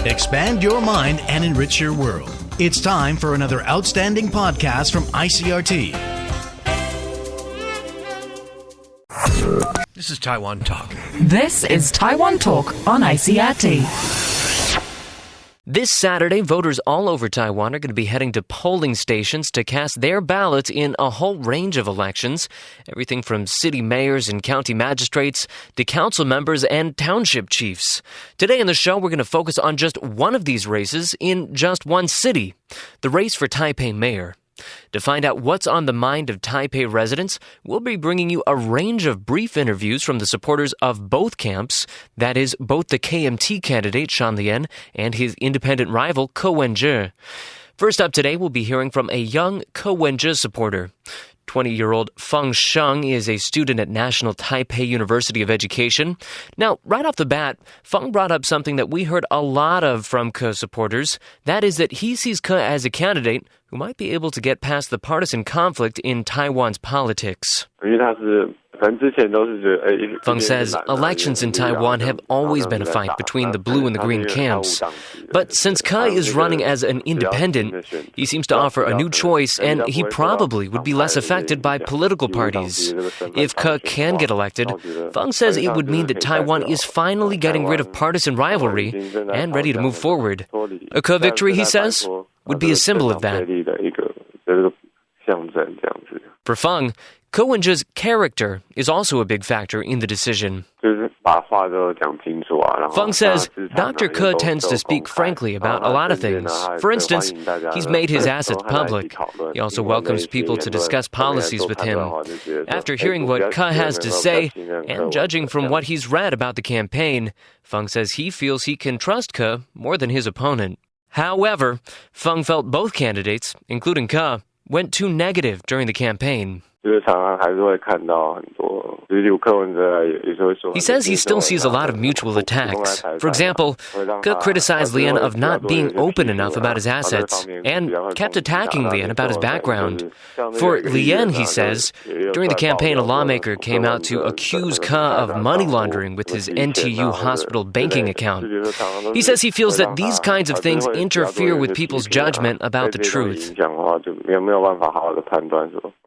Expand your mind and enrich your world. It's time for another outstanding podcast from ICRT. This is Taiwan Talk. This is Taiwan Talk on ICRT. This Saturday, voters all over Taiwan are going to be heading to polling stations to cast their ballots in a whole range of elections, everything from city mayors and county magistrates to council members and township chiefs. Today in the show, we're going to focus on just one of these races in just one city, the race for Taipei mayor. To find out what's on the mind of Taipei residents, we'll be bringing you a range of brief interviews from the supporters of both camps, that is, both the KMT candidate Shan Lian and his independent rival Ko Wen-je. First up today, we'll be hearing from a young Ko Wen-je supporter. 20-year-old Feng Sheng is a student at National Taipei University of Education. Now, right off the bat, Feng brought up something that we heard a lot of from Ke supporters. That is that he sees Ke as a candidate who might be able to get past the partisan conflict in Taiwan's politics. Feng says elections in Taiwan have always been a fight between the blue and the green camps. But since Ke is running as an independent, he seems to offer a new choice, and he probably would be less affected by political parties. If Ke can get elected, Feng says it would mean that Taiwan is finally getting rid of partisan rivalry and ready to move forward. A Ke victory, he says, would be a symbol of that. For Feng, Ko Wen-je's character is also a big factor in the decision. Feng says Dr. Ke tends to speak frankly about a lot of things. For instance, he's made his assets public. He also welcomes people to discuss policies with him. After hearing what Ke has to say, and judging from what he's read about the campaign, Feng says he feels he can trust Ke more than his opponent. However, Feng felt both candidates, including Ke, went too negative during the campaign. He says he still sees a lot of mutual attacks. For example, Ke criticized Lian of not being open enough about his assets and kept attacking Lian about his background. For Lian, he says, during the campaign, a lawmaker came out to accuse Ke of money laundering with his NTU hospital banking account. He says he feels that these kinds of things interfere with people's judgment about the truth.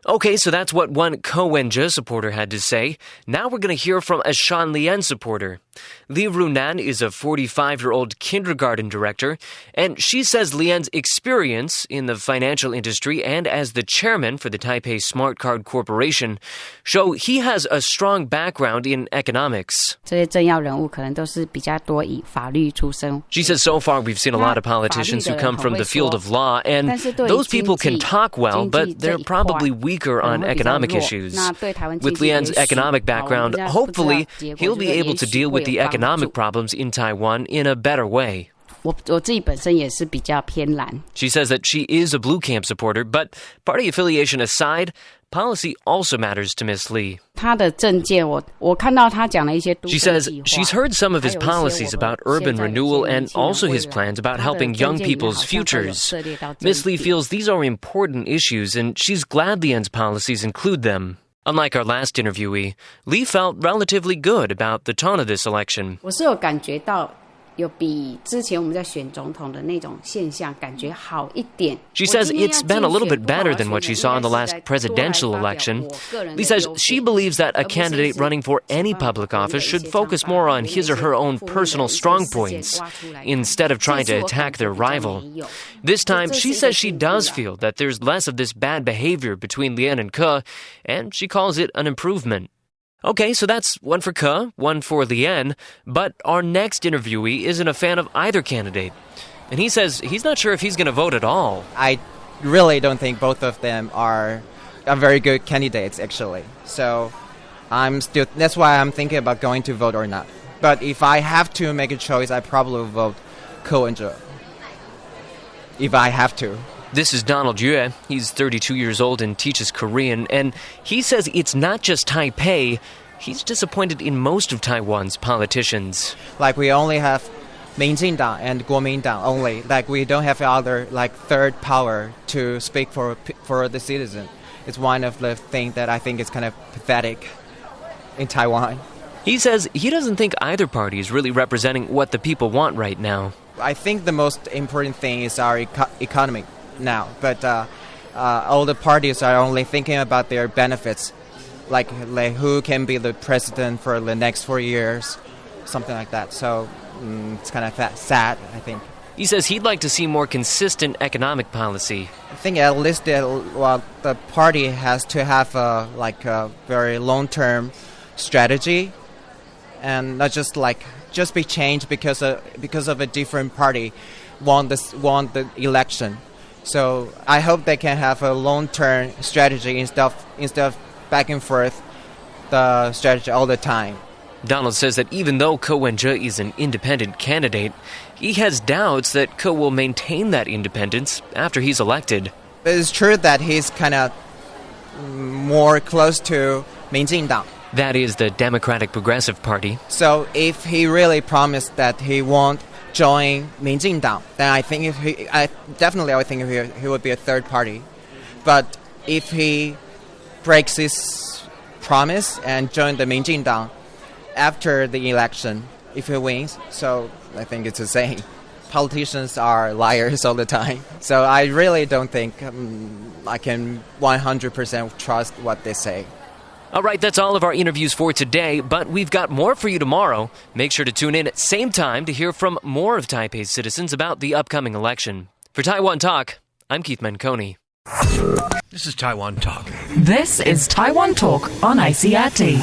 Okay, so that's what one Ko Wen-je supporter had to say. Now we're going to hear from a Shan Lian supporter. Li Runan is a 45-year-old kindergarten director, and she says Lian's experience in the financial industry and as the chairman for the Taipei Smart Card Corporation show he has a strong background in economics. She says so far we've seen a lot of politicians who come from the field of law, and those people can talk well, but they're probably weaker on economic issues. With Lian's economic background, hopefully he'll be able to deal with the economic problems in Taiwan in a better way. She says that she is a blue camp supporter, but party affiliation aside, policy also matters to Miss Lee. She says she's heard some of his policies about urban renewal and also his plans about helping young people's futures. Miss Lee feels these are important issues, and she's glad Lian's policies include them. Unlike our last interviewee, Lee felt relatively good about the tone of this election. She says it's been a little bit better than what she saw in the last presidential election. Lee says she believes that a candidate running for any public office should focus more on his or her own personal strong points instead of trying to attack their rival. This time, she says she does feel that there's less of this bad behavior between Lian and Ke, and she calls it an improvement. Okay, so that's one for Ke, one for Lian, but our next interviewee isn't a fan of either candidate. And he says he's not sure if he's going to vote at all. I really don't think both of them are very good candidates, actually. So that's why I'm thinking about going to vote or not. But if I have to make a choice, I probably will vote Ko Wen-je. If I have to. This is Donald Yue. He's 32 years old and teaches Korean, and he says it's not just Taipei. He's disappointed in most of Taiwan's politicians. Like, we only have Minjindang and Kuomintang only. Like, we don't have other, third power to speak for the citizen. It's one of the things that I think is kind of pathetic in Taiwan. He says he doesn't think either party is really representing what the people want right now. I think the most important thing is our economy now. But all the parties are only thinking about their benefits, like who can be the president for the next 4 years, something like that. So it's kind of sad, I think. He says he'd like to see more consistent economic policy. I think at least the party has to have a very long-term strategy, and not just be changed because of a different party won the election. So I hope they can have a long-term strategy instead of back and forth the strategy all the time. Donald says that even though Ko Wen-je is an independent candidate, he has doubts that Ko will maintain that independence after he's elected. But it's true that he's kind of more close to Minjindang. That is the Democratic Progressive Party. So if he really promised that he won't join Minjindang, then I think I think he would be a third party. But if he breaks his promise and join the Minjindang after the election, if he wins, so I think it's the same. Politicians are liars all the time. So I really don't think I can 100% trust what they say. All right, that's all of our interviews for today, but we've got more for you tomorrow. Make sure to tune in at same time to hear from more of Taipei's citizens about the upcoming election. For Taiwan Talk, I'm Keith Menconi. This is Taiwan Talk. This is Taiwan Talk on ICRT.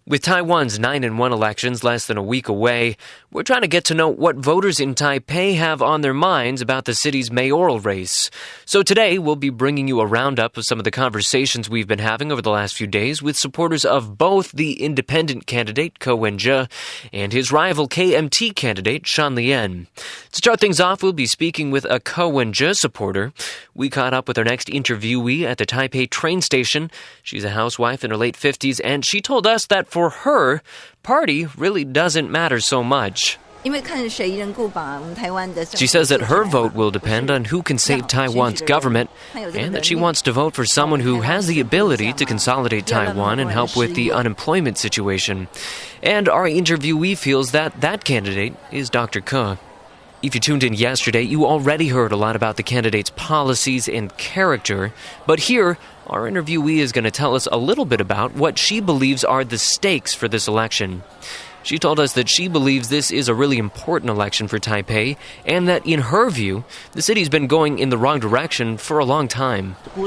With Taiwan's 9-1 elections less than a week away, we're trying to get to know what voters in Taipei have on their minds about the city's mayoral race. So today, we'll be bringing you a roundup of some of the conversations we've been having over the last few days with supporters of both the independent candidate, Ko Wen-je, and his rival KMT candidate, Shan Lian. To start things off, we'll be speaking with a Ko Wen-je supporter. We caught up with our next interviewee at the Taipei train station. She's a housewife in her late 50s, and she told us that for her, party really doesn't matter so much. She says that her vote will depend on who can save Taiwan's government, and that she wants to vote for someone who has the ability to consolidate Taiwan and help with the unemployment situation. And our interviewee feels that that candidate is Dr. Ke. If you tuned in yesterday, you already heard a lot about the candidate's policies and character, but here, our interviewee is going to tell us a little bit about what she believes are the stakes for this election. She told us that she believes this is a really important election for Taipei, and that, in her view, the city's been going in the wrong direction for a long time. She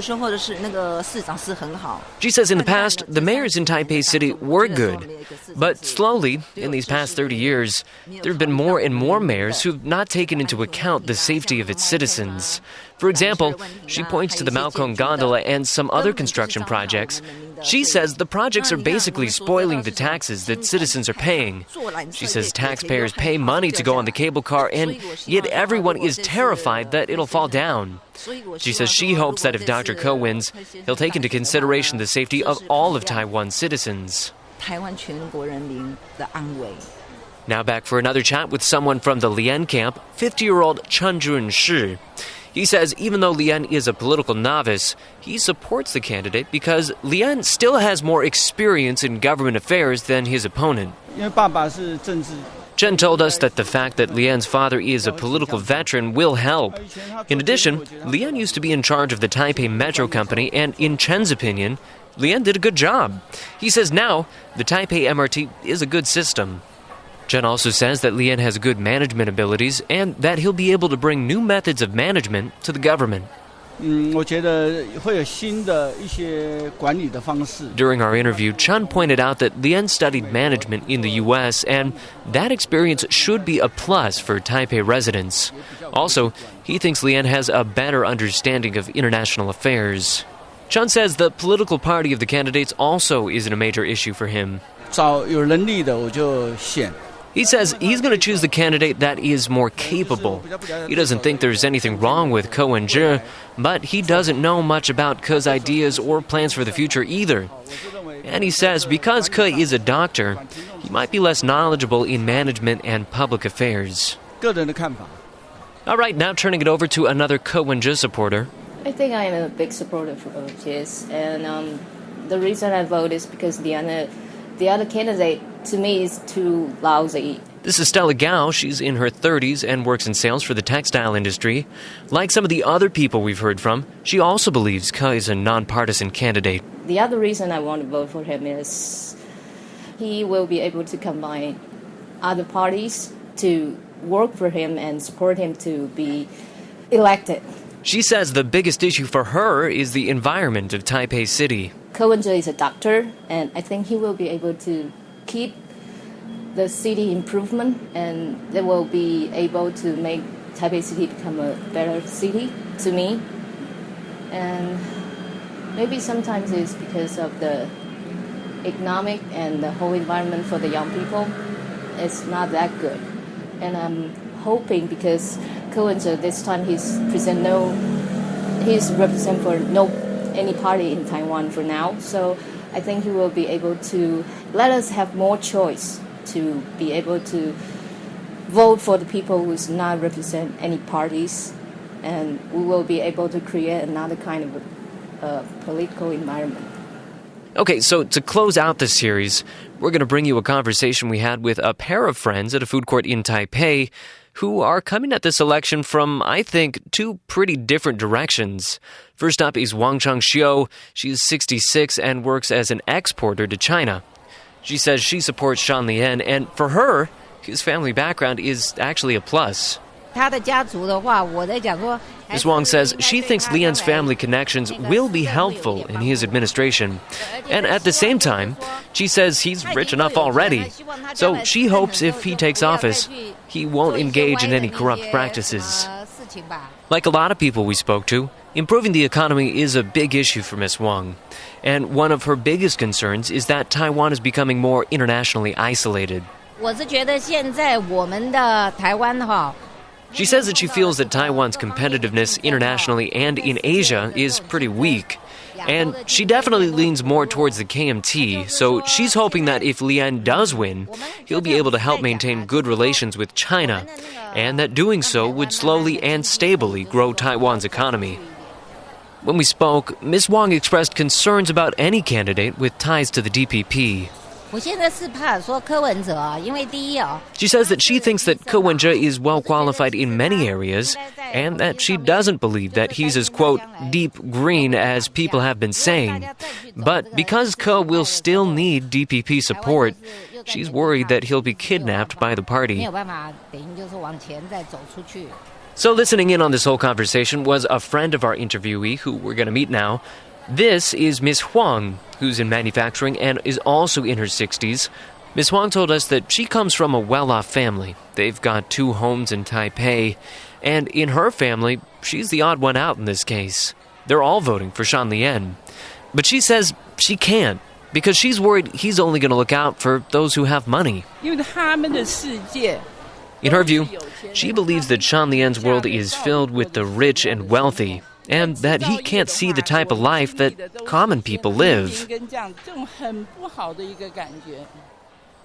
says in the past, the mayors in Taipei City were good, but slowly, in these past 30 years, there have been more and more mayors who've not taken into account the safety of its citizens. For example, she points to the Malkong Gondola and some other construction projects. She says the projects are basically spoiling the taxes that citizens are paying. She says taxpayers pay money to go on the cable car, and yet everyone is terrified that it'll fall down. She says she hopes that if Dr. Ke wins, he'll take into consideration the safety of all of Taiwan's citizens. Now back for another chat with someone from the Lian camp, 50-year-old Chen Junshi. He says even though Lian is a political novice, he supports the candidate because Lian still has more experience in government affairs than his opponent. Chen told us that the fact that Lian's father is a political veteran will help. In addition, Lian used to be in charge of the Taipei Metro Company, and in Chen's opinion, Lian did a good job. He says now the Taipei MRT is a good system. Chen also says that Lian has good management abilities and that he'll be able to bring new methods of management to the government. During our interview, Chen pointed out that Lian studied management in the U.S., and that experience should be a plus for Taipei residents. Also, he thinks Lian has a better understanding of international affairs. Chen says the political party of the candidates also isn't a major issue for him. He says he's going to choose the candidate that is more capable. He doesn't think there's anything wrong with Ko Wen-je, but he doesn't know much about Ke's ideas or plans for the future either. And he says because Ke is a doctor, he might be less knowledgeable in management and public affairs. All right, now turning it over to another Ko Wen-je supporter. I think I am a big supporter of his, and the reason I vote is because the other candidate, to me, is too lousy. This is Stella Gao. She's in her 30s and works in sales for the textile industry. Like some of the other people we've heard from, she also believes Ke is a nonpartisan candidate. The other reason I want to vote for him is he will be able to combine other parties to work for him and support him to be elected. She says the biggest issue for her is the environment of Taipei City. Ke is a doctor, and I think he will be able to keep the city improvement, and they will be able to make Taipei City become a better city to me. And maybe sometimes it's because of the economic and the whole environment for the young people. It's not that good. And I'm hoping because Ke this time he's represent for any party in Taiwan for now. So I think he will be able to let us have more choice to be able to vote for the people who does not represent any parties, and we will be able to create another kind of political environment. Okay, so to close out this series, we're going to bring you a conversation we had with a pair of friends at a food court in Taipei who are coming at this election from, I think, two pretty different directions. First up is Wang Changxiu. She's 66 and works as an exporter to China. She says she supports Shan Lian, and for her, his family background is actually a plus. Ms. Wang says she thinks Lian's family connections will be helpful in his administration. And at the same time, she says he's rich enough already. So she hopes if he takes office, he won't engage in any corrupt practices. Like a lot of people we spoke to, improving the economy is a big issue for Ms. Wang. And one of her biggest concerns is that Taiwan is becoming more internationally isolated. She says that she feels that Taiwan's competitiveness internationally and in Asia is pretty weak. And she definitely leans more towards the KMT, so she's hoping that if Lian does win, he'll be able to help maintain good relations with China, and that doing so would slowly and stably grow Taiwan's economy. When we spoke, Ms. Wang expressed concerns about any candidate with ties to the DPP. She says that she thinks that Ke Wen-je is well qualified in many areas, and that she doesn't believe that he's as, quote, deep green as people have been saying. But because Ke will still need DPP support, she's worried that he'll be kidnapped by the party. So listening in on this whole conversation was a friend of our interviewee who we're going to meet now. This is Ms. Huang, who's in manufacturing and is also in her 60s. Ms. Huang told us that she comes from a well-off family. They've got 2 homes in Taipei, and in her family, she's the odd one out in this case. They're all voting for Shan Lian. But she says she can't, because she's worried he's only going to look out for those who have money. In her view, she believes that Shan Lian's world is filled with the rich and wealthy, and that he can't see the type of life that common people live.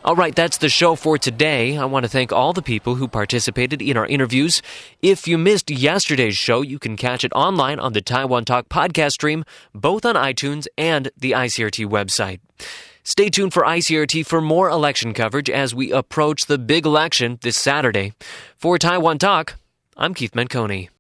All right, that's the show for today. I want to thank all the people who participated in our interviews. If you missed yesterday's show, you can catch it online on the Taiwan Talk podcast stream, both on iTunes and the ICRT website. Stay tuned for ICRT for more election coverage as we approach the big election this Saturday. For Taiwan Talk, I'm Keith Menconi.